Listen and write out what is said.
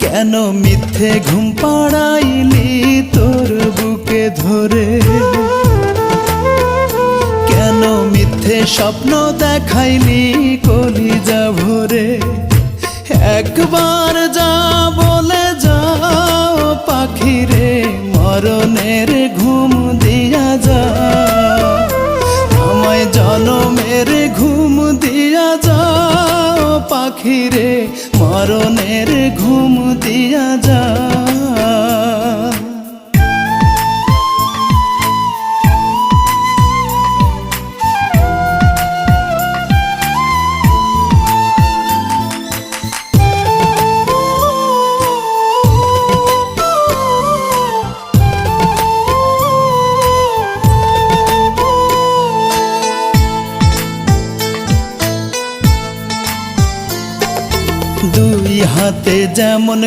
কেন মিথ্যে ঘুম পাড়াইলি তোর বুকে ধরে, কেন মিথ্যে স্বপ্ন দেখাইলি কলিজা ভরে। একবার যা বলে যাও পাখিরে, মরণের ঘুম দিয়া যা, আমায় জনমের ঘুম দিয়া যাও পাখিরে, মরণের ঘুম দিয়া যা। দুই হাতে যেমন